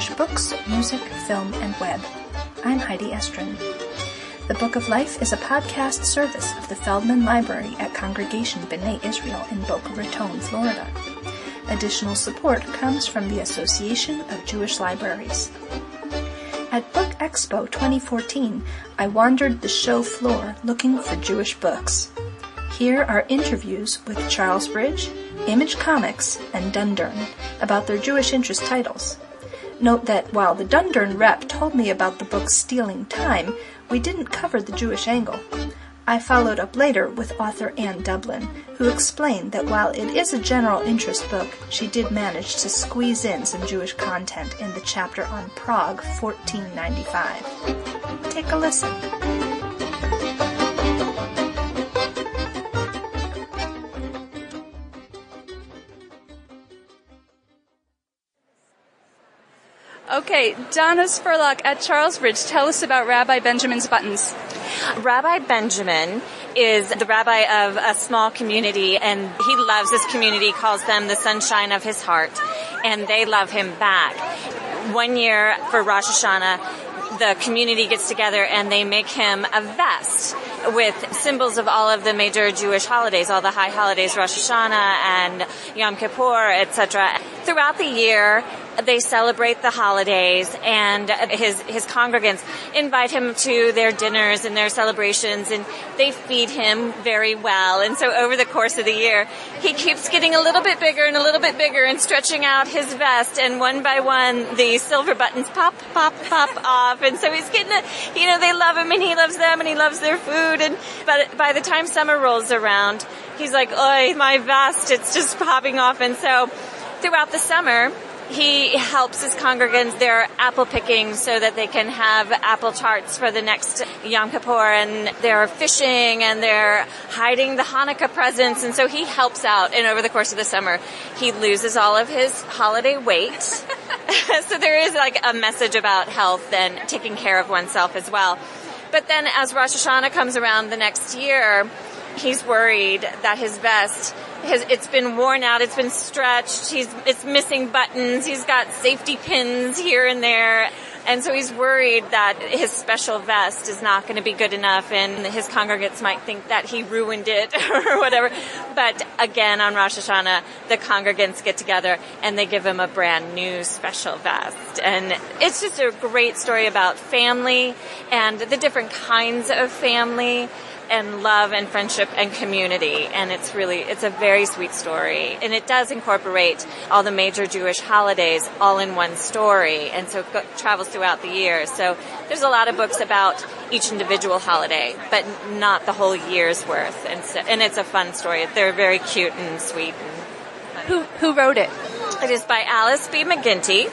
Jewish books, music, film, and web. I'm Heidi Estrin. The Book of Life is a podcast service of the Feldman Library at Congregation B'nai Israel in Boca Raton, Florida. Additional support comes from the Association of Jewish Libraries. At Book Expo 2014, I wandered the show floor looking for Jewish books. Here are interviews with Charlesbridge, Image Comics, and Dundurn about their Jewish interest titles. Note that while the Dundurn rep told me about the book Stealing Time, we didn't cover the Jewish angle. I followed up later with author Anne Dublin, who explained that while it is a general interest book, she did manage to squeeze in some Jewish content in the chapter on Prague 1495. Take a listen. Okay, Donna Spurlock at Charlesbridge, tell us about Rabbi Benjamin's buttons. Rabbi Benjamin is the rabbi of a small community, and he loves this community, calls them the sunshine of his heart, and they love him back. One year for Rosh Hashanah, the community gets together and they make him a vest with symbols of all of the major Jewish holidays, all the high holidays, Rosh Hashanah and Yom Kippur, etc. Throughout the year, they celebrate the holidays, and his congregants invite him to their dinners and their celebrations, and they feed him very well. And so over the course of the year, he keeps getting a little bit bigger and a little bit bigger and stretching out his vest, and one by one, the silver buttons pop off. And so he's getting they love him, and he loves them, and he loves their food. But by the time summer rolls around, he's like, "Oy, my vest, it's just popping off." And so throughout the summer, he helps his congregants, their apple picking so that they can have apple tarts for the next Yom Kippur, and they're fishing and they're hiding the Hanukkah presents, and so he helps out. And over the course of the summer, he loses all of his holiday weight. So there is like a message about health and taking care of oneself as well. But then as Rosh Hashanah comes around the next year, he's worried that his vest, it's been worn out, it's been stretched, it's missing buttons, he's got safety pins here and there, and so he's worried that his special vest is not going to be good enough, and his congregants might think that he ruined it or whatever. But again, on Rosh Hashanah, the congregants get together and they give him a brand new special vest. And it's just a great story about family and the different kinds of family and love and friendship and community. And it's a very sweet story. And it does incorporate all the major Jewish holidays all in one story. And so it travels throughout the year. So there's a lot of books about each individual holiday, but not the whole year's worth. And it's a fun story. They're very cute and sweet. And Who wrote it? It is by Alice B. McGinty,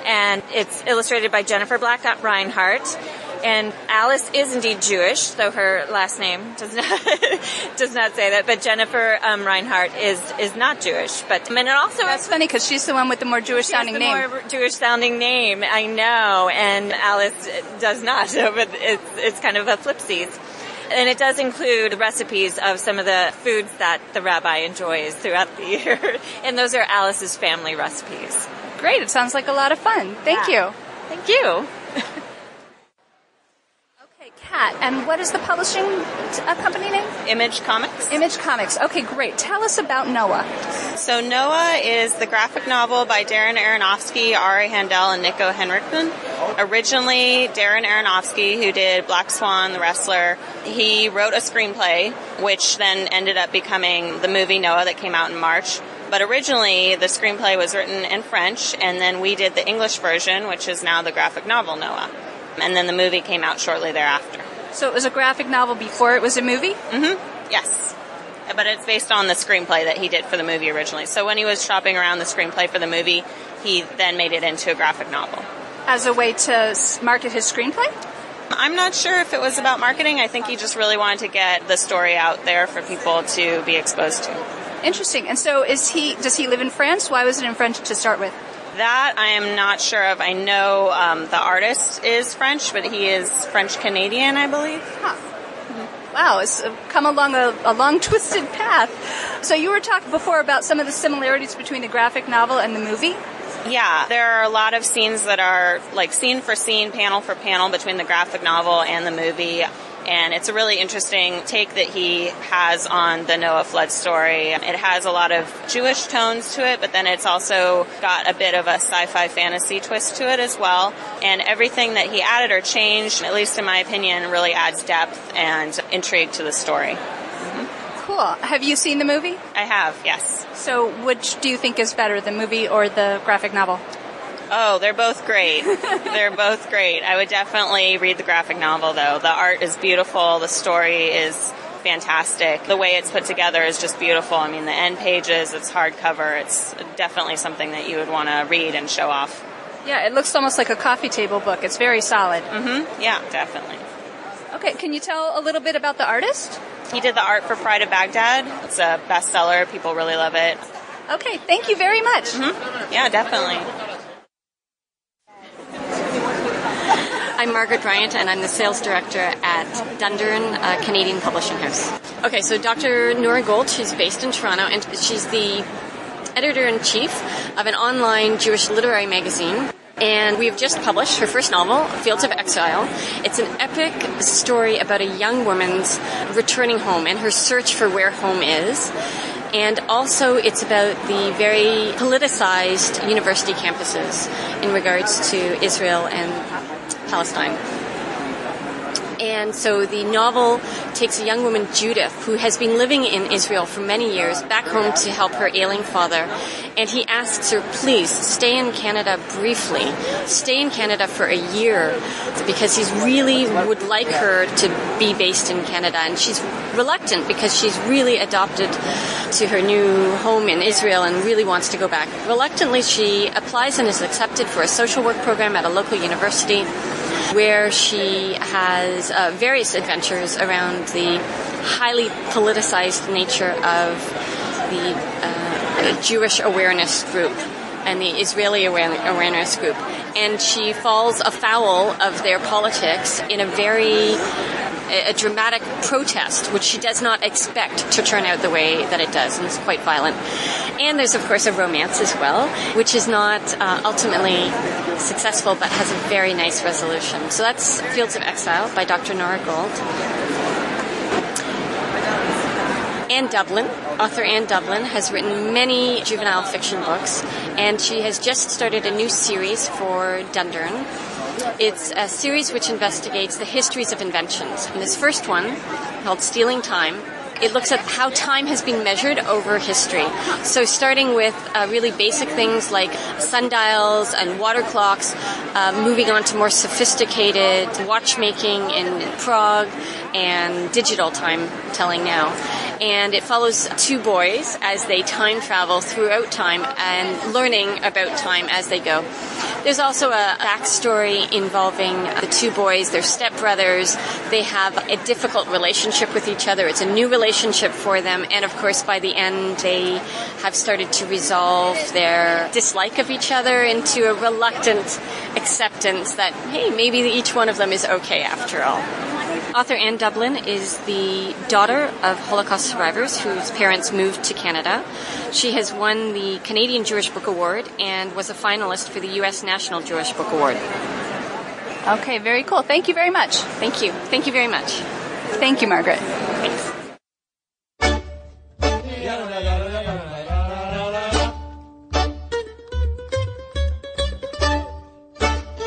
and it's illustrated by Jennifer Black Reinhardt. And Alice is indeed Jewish, though her last name does not say that. But Jennifer Reinhardt is not Jewish. But and it also that's funny because she's the one with the more Jewish sounding name. More Jewish sounding name, I know, and Alice does not. So, but it's kind of a flipsies. And it does include recipes of some of the foods that the rabbi enjoys throughout the year, and those are Alice's family recipes. Great! It sounds like a lot of fun. Thank you. Thank you. Kat, and what is the publishing company name? Image Comics. Image Comics. Okay, great. Tell us about Noah. So Noah is the graphic novel by Darren Aronofsky, Ari Handel, and Nico Henriksen. Originally, Darren Aronofsky, who did Black Swan, The Wrestler, he wrote a screenplay, which then ended up becoming the movie Noah that came out in March. But originally, the screenplay was written in French, and then we did the English version, which is now the graphic novel Noah. And then the movie came out shortly thereafter. So it was a graphic novel before it was a movie? Mm-hmm. Yes. But it's based on the screenplay that he did for the movie originally. So when he was shopping around the screenplay for the movie, he then made it into a graphic novel. As a way to market his screenplay? I'm not sure if it was about marketing. I think he just really wanted to get the story out there for people to be exposed to. Interesting. And so does he live in France? Why was it in French to start with? That I am not sure of. I know the artist is French, but he is French-Canadian, I believe. Huh. Wow, it's come along a long, twisted path. So you were talking before about some of the similarities between the graphic novel and the movie? Yeah, there are a lot of scenes that are like scene for scene, panel for panel between the graphic novel and the movie. And it's a really interesting take that he has on the Noah flood story. It has a lot of Jewish tones to it, but then it's also got a bit of a sci-fi fantasy twist to it as well. And everything that he added or changed, at least in my opinion, really adds depth and intrigue to the story. Cool. Have you seen the movie? I have, yes. So which do you think is better, the movie or the graphic novel? Oh, they're both great. They're both great. I would definitely read the graphic novel, though. The art is beautiful. The story is fantastic. The way it's put together is just beautiful. I mean, the end pages, it's hardcover. It's definitely something that you would want to read and show off. Yeah, it looks almost like a coffee table book. It's very solid. Mm-hmm. Yeah, definitely. Okay, can you tell a little bit about the artist? He did the art for Pride of Baghdad. It's a bestseller. People really love it. Okay, thank you very much. Mm-hmm. Yeah, definitely. I'm Margaret Bryant, and I'm the sales director at Dundurn, a Canadian publishing house. Okay, so Dr. Nora Gold, she's based in Toronto, and she's the editor-in-chief of an online Jewish literary magazine. And we've just published her first novel, Fields of Exile. It's an epic story about a young woman's returning home and her search for where home is. And also it's about the very politicized university campuses in regards to Israel and Palestine. And so the novel takes a young woman, Judith, who has been living in Israel for many years, back home to help her ailing father. And he asks her, please, stay in Canada briefly. Stay in Canada for a year, because he really would like her to be based in Canada. And she's reluctant because she's really adopted to her new home in Israel and really wants to go back. Reluctantly, she applies and is accepted for a social work program at a local university, where she has various adventures around the highly politicized nature of the Jewish awareness group and the Israeli awareness group. And she falls afoul of their politics in a dramatic protest, which she does not expect to turn out the way that it does, and it's quite violent. And there's, of course, a romance as well, which is not ultimately successful, but has a very nice resolution. So that's Fields of Exile by Dr. Nora Gold. Author Anne Dublin, has written many juvenile fiction books, and she has just started a new series for Dundurn. It's a series which investigates the histories of inventions. And this first one, called Stealing Time, it looks at how time has been measured over history. So starting with really basic things like sundials and water clocks, moving on to more sophisticated watchmaking in Prague and digital time telling now. And it follows two boys as they time travel throughout time and learning about time as they go. There's also a backstory involving the two boys. They're stepbrothers. They have a difficult relationship with each other. It's a new relationship for them. And of course, by the end, they have started to resolve their dislike of each other into a reluctant acceptance that, hey, maybe each one of them is okay after all. Author Anne Dublin is the daughter of Holocaust survivors whose parents moved to Canada. She has won the Canadian Jewish Book Award and was a finalist for the U.S. National Jewish Book Award. Okay, very cool. Thank you very much. Thank you. Thank you very much. Thank you, Margaret. Thanks.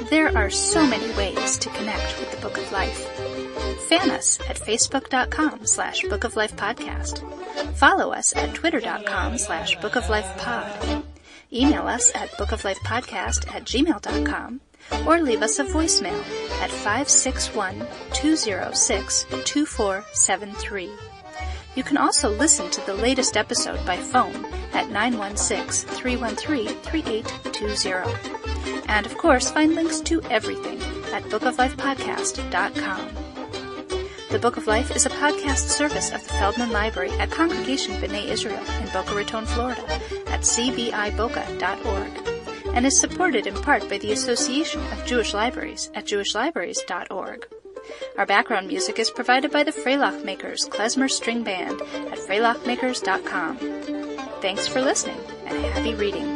There are so many ways to connect with the Book of Life. Fan us at facebook.com/Book of Life Podcast. Follow us at twitter.com/Book of Life Pod. Email us at bookoflifepodcast@gmail.com or leave us a voicemail at 561-206-2473. You can also listen to the latest episode by phone at 916-313-3820. And of course, find links to everything at bookoflifepodcast.com. The Book of Life is a podcast service of the Feldman Library at Congregation B'nai Israel in Boca Raton, Florida at cbiboca.org and is supported in part by the Association of Jewish Libraries at jewishlibraries.org. Our background music is provided by the Freilach Makers Klezmer String Band at freilachmakers.com. Thanks for listening and happy reading.